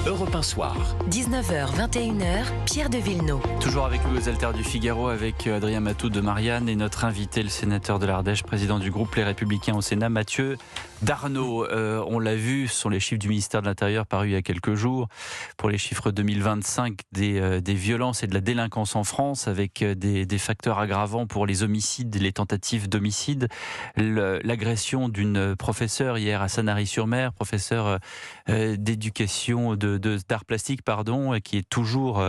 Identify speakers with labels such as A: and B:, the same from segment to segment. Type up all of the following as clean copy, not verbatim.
A: Europe 1 Soir.
B: 19h, 21h, Pierre de Villeneuve.
C: Toujours avec nous aux Altères du Figaro, avec Adrien Matou de Marianne et notre invité, le sénateur de l'Ardèche, président du groupe Les Républicains au Sénat, Mathieu Darnaud. On l'a vu, ce sont les chiffres du ministère de l'Intérieur parus il y a quelques jours, pour les chiffres 2025 des violences et de la délinquance en France, avec des facteurs aggravants pour les homicides, les tentatives d'homicide, l'agression d'une professeure hier à Sanary-sur-Mer, professeure d'éducation d'art plastique, qui est toujours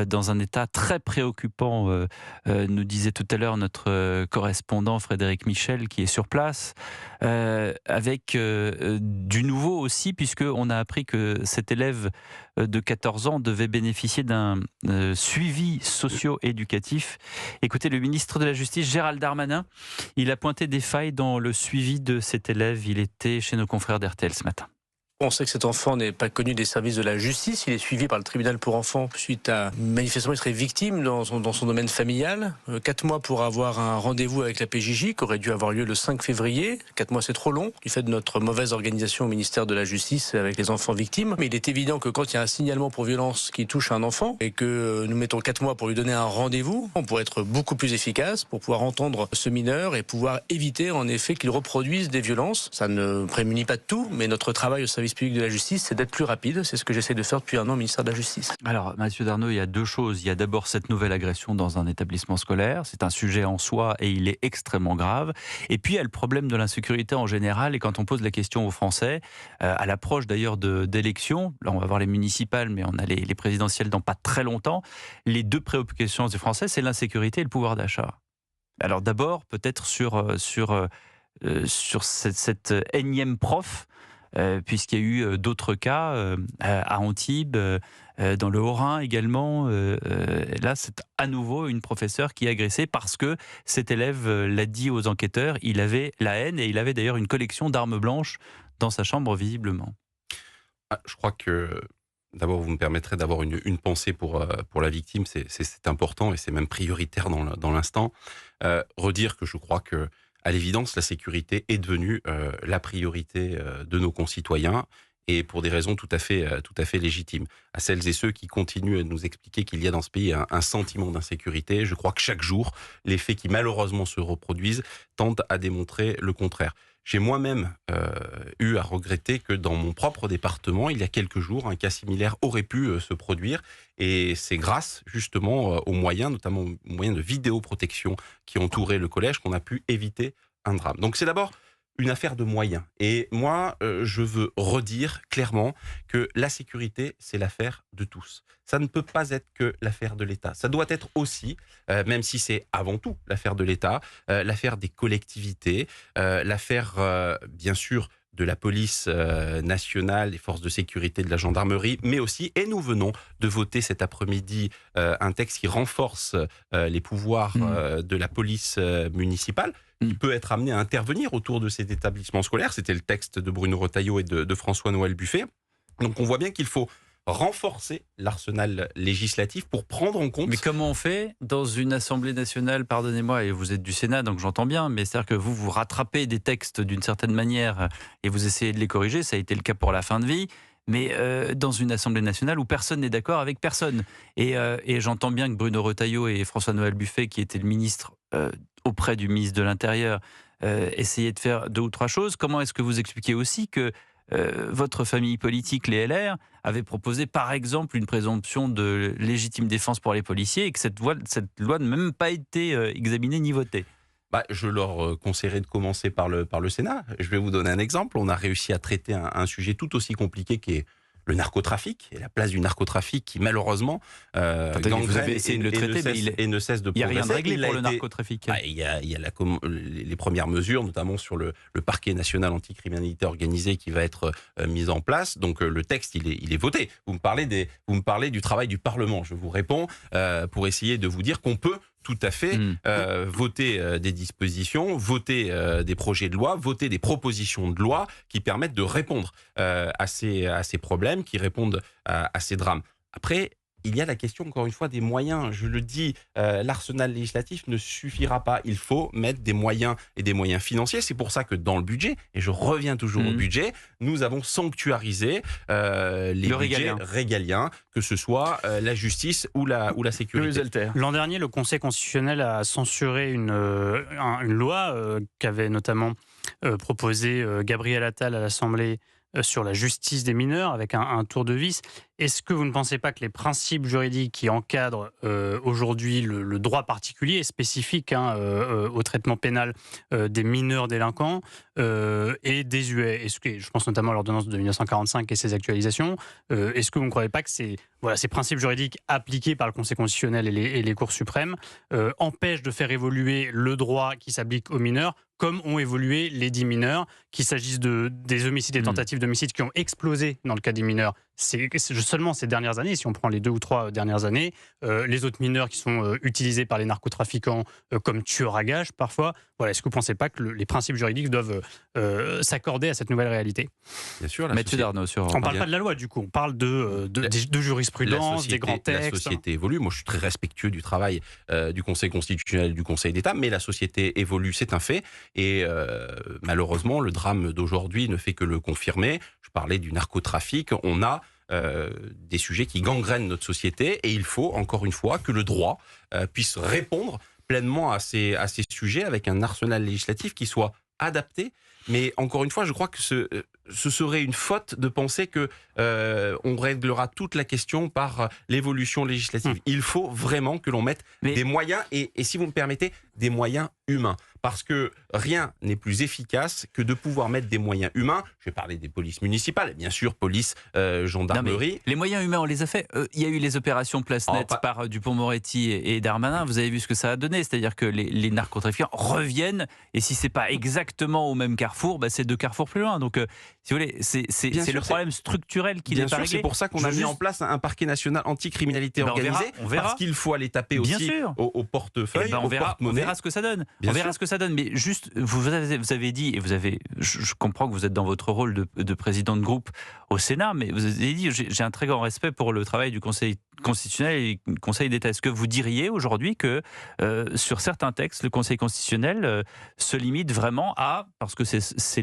C: dans un état très préoccupant, nous disait tout à l'heure notre correspondant Frédéric Michel, qui est sur place, avec du nouveau aussi, puisqu'on a appris que cet élève de 14 ans devait bénéficier d'un suivi socio-éducatif. Écoutez, le ministre de la Justice, Gérald Darmanin, il a pointé des failles dans le suivi de cet élève. Il était chez nos confrères d'RTL ce matin.
D: On sait que cet enfant n'est pas connu des services de la justice. Il est suivi par le tribunal pour enfants suite à, manifestement, il serait victime dans son domaine familial. 4 mois pour avoir un rendez-vous avec la PJJ qui aurait dû avoir lieu le 5 février. 4 mois, c'est trop long, du fait de notre mauvaise organisation au ministère de la Justice avec les enfants victimes. Mais il est évident que quand il y a un signalement pour violence qui touche un enfant et que nous mettons 4 mois pour lui donner un rendez-vous, on pourrait être beaucoup plus efficace pour pouvoir entendre ce mineur et pouvoir éviter en effet qu'il reproduise des violences. Ça ne prémunit pas de tout, mais notre travail au service public de la justice, c'est d'être plus rapide. C'est ce que j'essaie de faire depuis un an au ministère de la Justice.
C: Alors, Mathieu Darnaud, il y a deux choses. Il y a d'abord cette nouvelle agression dans un établissement scolaire. C'est un sujet en soi et il est extrêmement grave. Et puis, il y a le problème de l'insécurité en général. Et quand on pose la question aux Français, à l'approche d'ailleurs d'élections, là on va voir les municipales, mais on a les présidentielles dans pas très longtemps, les deux préoccupations des Français, c'est l'insécurité et le pouvoir d'achat. Alors d'abord, peut-être sur cette énième prof, puisqu'il y a eu d'autres cas à Antibes, dans le Haut-Rhin également. Là, c'est à nouveau une professeure qui est agressée parce que cet élève l'a dit aux enquêteurs, il avait la haine et il avait d'ailleurs une collection d'armes blanches dans sa chambre, visiblement.
E: Je crois que d'abord, vous me permettrez d'avoir une pensée pour la victime. C'est important et c'est même prioritaire dans l'instant. Redire que je crois que à l'évidence, la sécurité est devenue la priorité de nos concitoyens et pour des raisons tout à fait légitimes. À celles et ceux qui continuent à nous expliquer qu'il y a dans ce pays un sentiment d'insécurité, je crois que chaque jour, les faits qui malheureusement se reproduisent tendent à démontrer le contraire. J'ai moi-même eu à regretter que dans mon propre département, il y a quelques jours, un cas similaire aurait pu se produire. Et c'est grâce justement aux moyens, notamment aux moyens de vidéoprotection qui entouraient le collège, qu'on a pu éviter un drame. Donc c'est d'abord une affaire de moyens. Et moi, je veux redire clairement que la sécurité, c'est l'affaire de tous. Ça ne peut pas être que l'affaire de l'État. Ça doit être aussi, même si c'est avant tout l'affaire de l'État, l'affaire des collectivités, l'affaire, bien sûr, de la police nationale, des forces de sécurité, de la gendarmerie, mais aussi, et nous venons de voter cet après-midi un texte qui renforce les pouvoirs de la police municipale, qui peut être amené à intervenir autour de cet établissement scolaire. C'était le texte de Bruno Retailleau et de François-Noël Buffet. Donc on voit bien qu'il faut renforcer l'arsenal législatif pour prendre en compte...
C: Mais comment on fait dans une Assemblée nationale, pardonnez-moi, et vous êtes du Sénat, donc j'entends bien, mais c'est-à-dire que vous rattrapez des textes d'une certaine manière et vous essayez de les corriger, ça a été le cas pour la fin de vie, mais dans une Assemblée nationale où personne n'est d'accord avec personne. Et j'entends bien que Bruno Retailleau et François-Noël Buffet, qui était le ministre auprès du ministre de l'Intérieur, essayaient de faire 2 ou 3 choses. Comment est-ce que vous expliquez aussi que votre famille politique, les LR, avait proposé par exemple une présomption de légitime défense pour les policiers et que cette loi n'a même pas été examinée ni votée?
E: Je leur conseillerais de commencer par le Sénat. Je vais vous donner un exemple. On a réussi à traiter un sujet tout aussi compliqué qui est le narcotrafic et la place du narcotrafic qui malheureusement
C: vous avez essayé de le traiter,
E: et ne cesse de progresser.
C: Il n'y a rien de réglé pour le narcotrafic.
E: Il y a les premières mesures, notamment sur le parquet national anticriminalité organisée qui va être mis en place. Donc le texte, il est voté. Vous me parlez du travail du Parlement. Je vous réponds pour essayer de vous dire qu'on peut tout à fait voter des dispositions, voter des projets de loi, voter des propositions de loi qui permettent de répondre à ces problèmes, qui répondent à ces drames. Après, il y a la question, encore une fois, des moyens. Je le dis, l'arsenal législatif ne suffira pas. Il faut mettre des moyens et des moyens financiers. C'est pour ça que dans le budget, et je reviens toujours au budget, nous avons sanctuarisé les budgets régaliens, que ce soit la justice ou la sécurité.
A: L'an dernier, le Conseil constitutionnel a censuré une loi qu'avait notamment proposée Gabriel Attal à l'Assemblée sur la justice des mineurs avec un tour de vis. Est-ce que vous ne pensez pas que les principes juridiques qui encadrent aujourd'hui le droit particulier et spécifique au traitement pénal des mineurs délinquants est désuet? Je pense notamment à l'ordonnance de 1945 et ses actualisations. Est-ce que vous ne croyez pas que ces principes juridiques appliqués par le Conseil constitutionnel et les cours suprêmes empêchent de faire évoluer le droit qui s'applique aux mineurs comme ont évolué les dits mineurs, qu'il s'agisse des homicides et tentatives d'homicide qui ont explosé dans le cas des mineurs seulement ces dernières années, si on prend les 2 ou 3 dernières années, les autres mineurs qui sont utilisés par les narcotrafiquants comme tueurs à gages parfois. Est-ce que vous ne pensez pas que les principes juridiques doivent s'accorder à cette nouvelle réalité?
E: Bien sûr.
C: Mathieu Darnaud, on
A: ne parle pas de la loi, du coup, on parle de jurisprudence, des grands textes.
E: La société évolue. Moi, je suis très respectueux du travail du Conseil constitutionnel et du Conseil d'État, mais la société évolue, c'est un fait. Et malheureusement, le drame d'aujourd'hui ne fait que le confirmer. Je parlais du narcotrafic. On a des sujets qui gangrènent notre société et il faut, encore une fois, que le droit puisse répondre pleinement à ces sujets avec un arsenal législatif qui soit adapté. Mais encore une fois, je crois que ce serait une faute de penser que on réglera toute la question par l'évolution législative. Il faut vraiment que l'on mette des moyens et si vous me permettez, des moyens humains. Parce que rien n'est plus efficace que de pouvoir mettre des moyens humains. Je vais parler des polices municipales, et bien sûr, police, gendarmerie.
C: Les moyens humains, on les a fait. Il y a eu les opérations Place Nette par Dupond-Moretti et Darmanin. Vous avez vu ce que ça a donné. C'est-à-dire que les narcotrafiquants reviennent. Et si ce n'est pas exactement au même carrefour, c'est 2 carrefours plus loin. Donc, si vous voulez, c'est le problème structurel qui n'est pas réglé.
E: C'est pour ça qu'on a mis en place un parquet national anti-criminalité organisée.
C: On verra.
E: Parce qu'il faut aller taper aussi au portefeuille, au porte-monnaie.
C: On verra ce que ça donne. Ça donne, mais juste, vous avez dit, et je comprends que vous êtes dans votre rôle de président de groupe au Sénat, mais vous avez dit, j'ai un très grand respect pour le travail du Conseil constitutionnel et du Conseil d'État. Est-ce que vous diriez aujourd'hui que sur certains textes, le Conseil constitutionnel se limite vraiment parce que c'est ce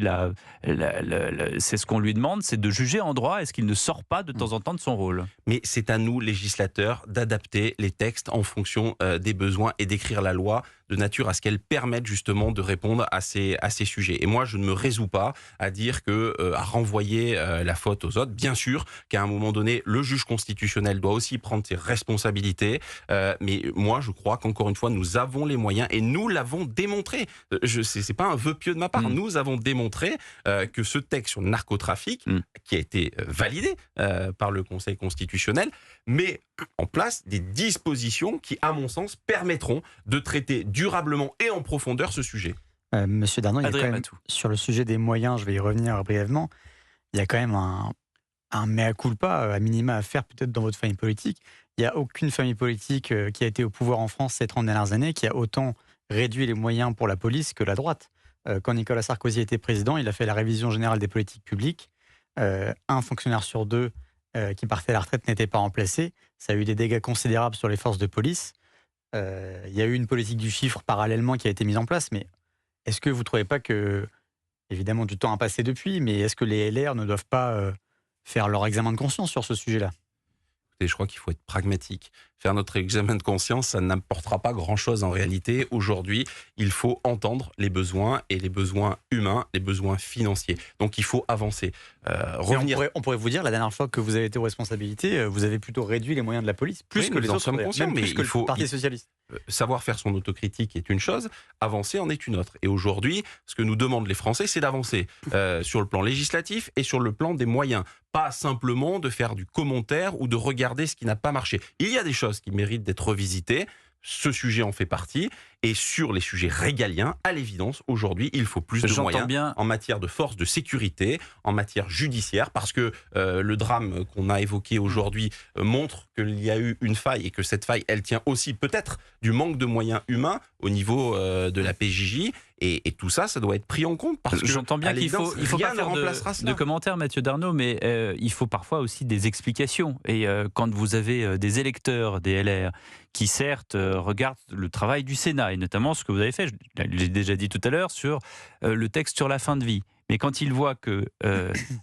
C: qu'on lui demande, c'est de juger en droit, est-ce qu'il ne sort pas de temps en temps de son rôle?
E: Mais c'est à nous, législateurs, d'adapter les textes en fonction des besoins et d'écrire la loi de nature à ce qu'elle permette justement de répondre à ces sujets. Et moi, je ne me résous pas à dire à renvoyer la faute aux autres. Bien sûr qu'à un moment donné, le juge constitutionnel doit aussi prendre ses responsabilités. Mais moi, je crois qu'encore une fois, nous avons les moyens et nous l'avons démontré. C'est pas un vœu pieux de ma part. Nous avons démontré que ce texte sur le narcotrafic, qui a été validé par le Conseil constitutionnel, met en place des dispositions qui, à mon sens, permettront de traiter durablement et en profondeur ce sujet.
F: Monsieur Darnaud, sur le sujet des moyens, je vais y revenir brièvement, il y a quand même un mea culpa, à minima, à faire peut-être dans votre famille politique. Il n'y a aucune famille politique qui a été au pouvoir en France ces 30 dernières années qui a autant réduit les moyens pour la police que la droite. Quand Nicolas Sarkozy était président, il a fait la révision générale des politiques publiques. Un fonctionnaire sur 2 qui partait à la retraite n'était pas remplacé. Ça a eu des dégâts considérables sur les forces de police. Il y a eu une politique du chiffre parallèlement qui a été mise en place, mais est-ce que vous ne trouvez pas que, évidemment du temps a passé depuis, mais est-ce que les LR ne doivent pas faire leur examen de conscience sur ce sujet-là?
E: Et je crois qu'il faut être pragmatique. Faire notre examen de conscience, ça n'apportera pas grand-chose en réalité. Aujourd'hui, il faut entendre les besoins et les besoins humains, les besoins financiers. Donc il faut avancer.
F: On pourrait vous dire, la dernière fois que vous avez été aux responsabilités, vous avez plutôt réduit les moyens de la police, plus que les autres,
E: même plus que
F: le Parti socialiste.
E: Savoir faire son autocritique est une chose, avancer en est une autre. Et aujourd'hui, ce que nous demandent les Français, c'est d'avancer sur le plan législatif et sur le plan des moyens. Pas simplement de faire du commentaire ou de regarder ce qui n'a pas marché. Il y a des choses qui méritent d'être revisitées. Ce sujet en fait partie. Et sur les sujets régaliens, à l'évidence, aujourd'hui, il faut plus de moyens en matière de force de sécurité, en matière judiciaire, parce que le drame qu'on a évoqué aujourd'hui montre qu'il y a eu une faille et que cette faille, elle tient aussi peut-être du manque de moyens humains au niveau de la PJJ. Et tout ça, ça doit être pris en compte. Parce que
C: j'entends bien qu'il faut pas faire de commentaires, Mathieu Darnaud, mais il faut parfois aussi des explications. Et quand vous avez des électeurs, des LR, qui certes regardent le travail du Sénat, et notamment ce que vous avez fait, je l'ai déjà dit tout à l'heure, sur le texte sur la fin de vie. Mais quand ils voient que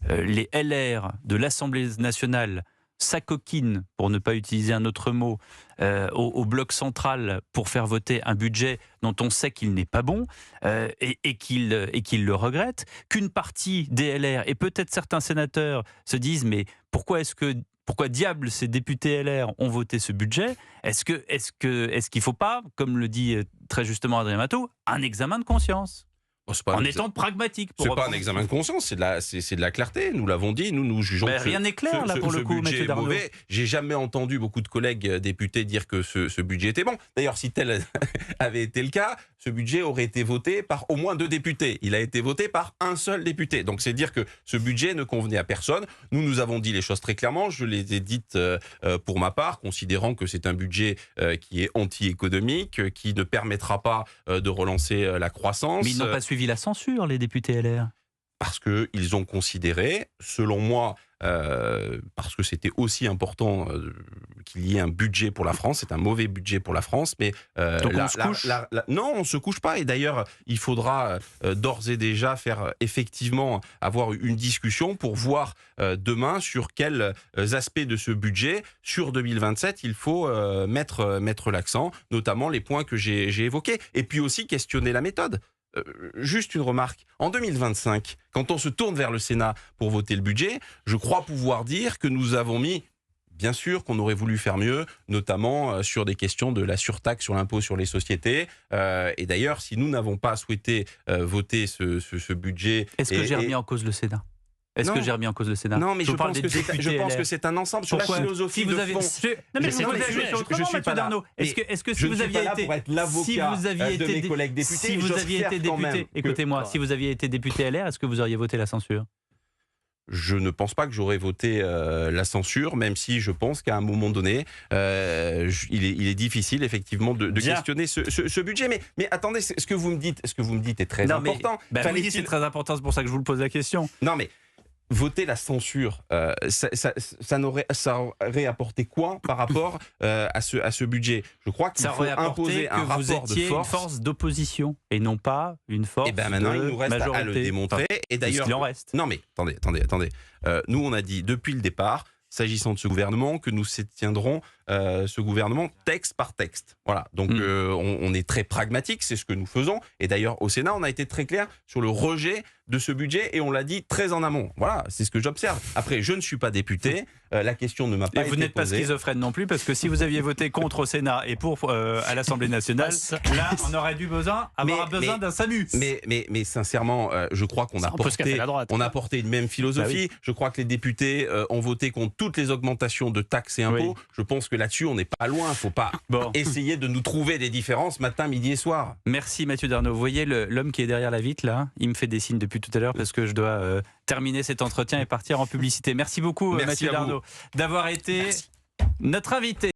C: les LR de l'Assemblée nationale s'acoquinent, pour ne pas utiliser un autre mot, au bloc central pour faire voter un budget dont on sait qu'il n'est pas bon et qu'ils le regrettent, qu'une partie des LR et peut-être certains sénateurs se disent mais pourquoi diable ces députés LR ont voté ce budget ? Est-ce qu'il ne faut pas, comme le dit très justement Adrien Matou, un examen de conscience ? En étant pragmatique.
E: C'est pas un examen de conscience, c'est de la clarté. Nous l'avons dit, nous jugeons que
C: rien n'est clair là pour le coup, Mathieu Darnaud.
E: Mauvais. J'ai jamais entendu beaucoup de collègues députés dire que ce budget était bon. D'ailleurs, si tel avait été le cas, ce budget aurait été voté par au moins 2 députés. Il a été voté par un seul député. Donc c'est dire que ce budget ne convenait à personne. Nous avons dit les choses très clairement. Je les ai dites pour ma part, considérant que c'est un budget qui est anti-économique, qui ne permettra pas de relancer la croissance.
C: Mais ils n'ont pas suivi la censure, les députés LR.
E: Parce qu'ils ont considéré, selon moi, parce que c'était aussi important qu'il y ait un budget pour la France. C'est un mauvais budget pour la France, mais
C: donc on se couche.
E: Non, on se couche pas. Et d'ailleurs, il faudra d'ores et déjà faire effectivement avoir une discussion pour voir demain sur quels aspects de ce budget sur 2027 il faut mettre l'accent, notamment les points que j'ai évoqués. Et puis aussi questionner la méthode. Juste une remarque, en 2025, quand on se tourne vers le Sénat pour voter le budget, je crois pouvoir dire que nous avons mis, bien sûr qu'on aurait voulu faire mieux, notamment sur des questions de la surtaxe sur l'impôt sur les sociétés. Et d'ailleurs, si nous n'avons pas souhaité voter ce budget...
C: Est-ce que j'ai remis en cause le Sénat ? Est-ce que j'ai remis en cause le Sénat ?
E: Non, mais je pense que c'est un ensemble sur la philosophie de fond.
C: Non, mais je suis pas Darnaud. Est-ce que si vous aviez été
E: mes collègues députés,
C: si vous aviez été député, écoutez-moi, si vous aviez été député LR, est-ce que vous auriez voté la censure ?
E: Je ne pense pas que j'aurais voté la censure, même si je pense qu'à un moment donné, il est difficile effectivement de questionner ce budget. Mais attendez, ce que vous me dites est très important.
C: Oui, c'est très important, c'est pour ça que je vous pose la question.
E: Non, mais voter la censure, ça aurait apporté quoi par rapport à ce budget ? Je crois qu'il faut imposer un rapport de force.
C: Ça aurait apporté que vous étiez une force d'opposition et non pas une force de majorité.
E: Et maintenant, il nous reste à le démontrer. Et d'ailleurs,
C: il en reste.
E: Non mais attendez. Nous, on a dit depuis le départ, s'agissant de ce gouvernement, que nous soutiendrons ce gouvernement texte par texte. Voilà. Donc on est très pragmatique, c'est ce que nous faisons. Et d'ailleurs, au Sénat, on a été très clair sur le rejet de ce budget et on l'a dit très en amont. Voilà, c'est ce que j'observe. Après, je ne suis pas député, la question ne m'a pas été posée.
C: Vous n'êtes pas schizophrène non plus, parce que si vous aviez voté contre au Sénat et pour à l'Assemblée nationale, là, on aurait dû avoir besoin d'un SAMU.
E: Mais sincèrement, je crois qu'on a porté une même philosophie. Je crois que les députés ont voté contre toutes les augmentations de taxes et impôts. Oui. Je pense que là-dessus, on n'est pas loin. Il ne faut pas essayer de nous trouver des différences matin, midi et soir.
C: Merci Mathieu Darnaud. Vous voyez l'homme qui est derrière la vitre, là, il me fait des signes depuis tout à l'heure parce que je dois terminer cet entretien et partir en publicité. Merci beaucoup Mathieu Darnaud d'avoir été notre invité.